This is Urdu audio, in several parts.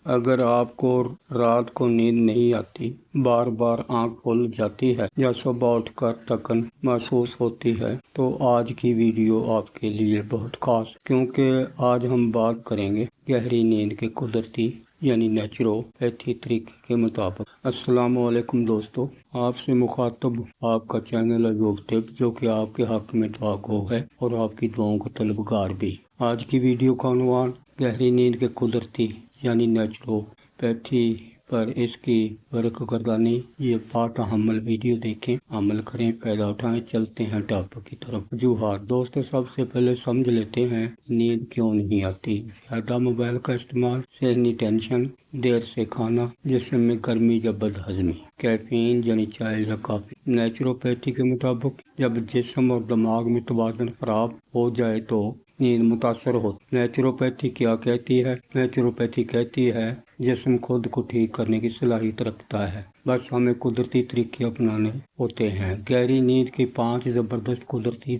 اگر آپ کو رات کو نیند نہیں آتی، بار بار آنکھ کھل جاتی ہے یا صبح اٹھ کر تھکن محسوس ہوتی ہے، تو آج کی ویڈیو آپ کے لیے بہت خاص، کیونکہ آج ہم بات کریں گے گہری نیند کے قدرتی یعنی نیچروپیتھی طریقے کے مطابق۔ السلام علیکم دوستو، آپ سے مخاطب آپ کا چینل ایوب طب، جو کہ آپ کے حق میں دعا گو ہے اور آپ کی دعاؤں کا طلبگار بھی۔ آج کی ویڈیو کا عنوان گہری نیند کے قدرتی یعنی نیچروپیتھی پر اس کی برق گردانی۔ یہ باتحمل ویڈیو دیکھیں، عمل کریں، فائدہ اٹھائیں۔ چلتے ہیں ٹاپک کی طرف۔ وجوہات۔ دوستو، سب سے پہلے سمجھ لیتے ہیں نیند کیوں نہیں آتی۔ زیادہ موبائل کا استعمال، ذہنی ٹینشن، دیر سے کھانا، جسم میں گرمی یا بد ہضمی، کیفین یعنی چائے یا کافی۔ نیچروپیتھی کے مطابق جب جسم اور دماغ میں توازن خراب ہو جائے تو نیند متاثر ہوتی۔ نیچروپیتھی کیا کہتی ہے؟ نیچروپیتھی کہتی ہے جسم خود کو ٹھیک کرنے کی صلاحیت رکھتا ہے، بس ہمیں قدرتی طریقے اپنانے ہوتے ہیں۔ گہری نیند کی 5 زبردست قدرتی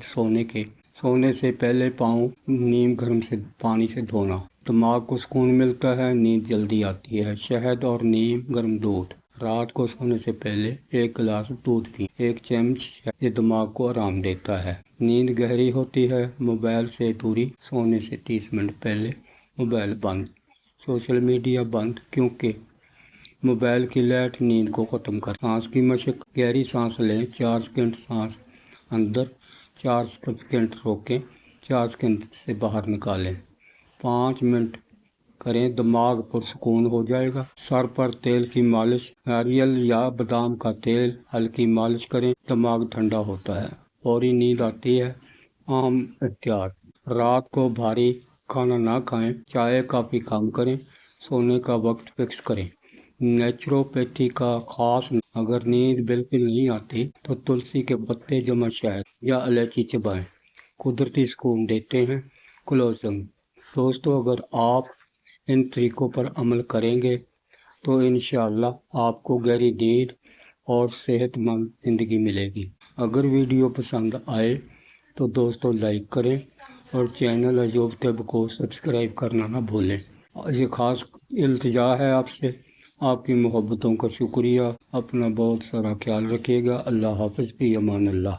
سونے سے پہلے پاؤں نیم گرم سے پانی سے دھونا، دماغ کو سکون ملتا ہے، نیند جلدی آتی ہے۔ شہد اور نیم گرم دودھ، رات کو سونے سے پہلے 1 گلاس دودھ پی، 1 چمچ، یہ دماغ کو آرام دیتا ہے۔ نیند گہری ہوتی ہے۔ موبائل سے دوری، سونے سے 30 منٹ پہلے موبائل بند، سوشل میڈیا بند، کیونکہ موبائل کی لائٹ نیند کو ختم کر۔ سانس کی مشق، گہری سانس لیں، 4 سیکنڈ سانس اندر، 4 سیکنڈ روکیں، 4 سیکنڈ سے باہر نکالیں، 5 منٹ کریں، دماغ پرسکون ہو جائے گا۔ سر پر تیل کی مالش، ناریل یا بادام کا تیل ہلکی مالش کریں، دماغ ٹھنڈا ہوتا ہے، فوری نیند آتی ہے۔ عام احتیاط: رات کو بھاری کھانا نہ کھائیں، چائے کافی کم کریں، سونے کا وقت فکس کریں۔ نیچروپیتھی کا خاص: اگر نیند بالکل نہیں آتی تو تلسی کے پتے جمع شہد یا الائچی چبائیں، قدرتی سکون دیتے ہیں۔ کلوزنگ: دوستو، اگر آپ ان طریقوں پر عمل کریں گے تو انشاءاللہ آپ کو گہری نیند اور صحت مند زندگی ملے گی۔ اگر ویڈیو پسند آئے تو دوستو لائک کریں اور چینل ایوب طب کو سبسکرائب کرنا نہ بھولیں۔ یہ خاص التجا ہے آپ سے، آپ کی محبتوں کا شکریہ۔ اپنا بہت سارا خیال رکھیے گا۔ اللہ حافظ، فی امان اللہ۔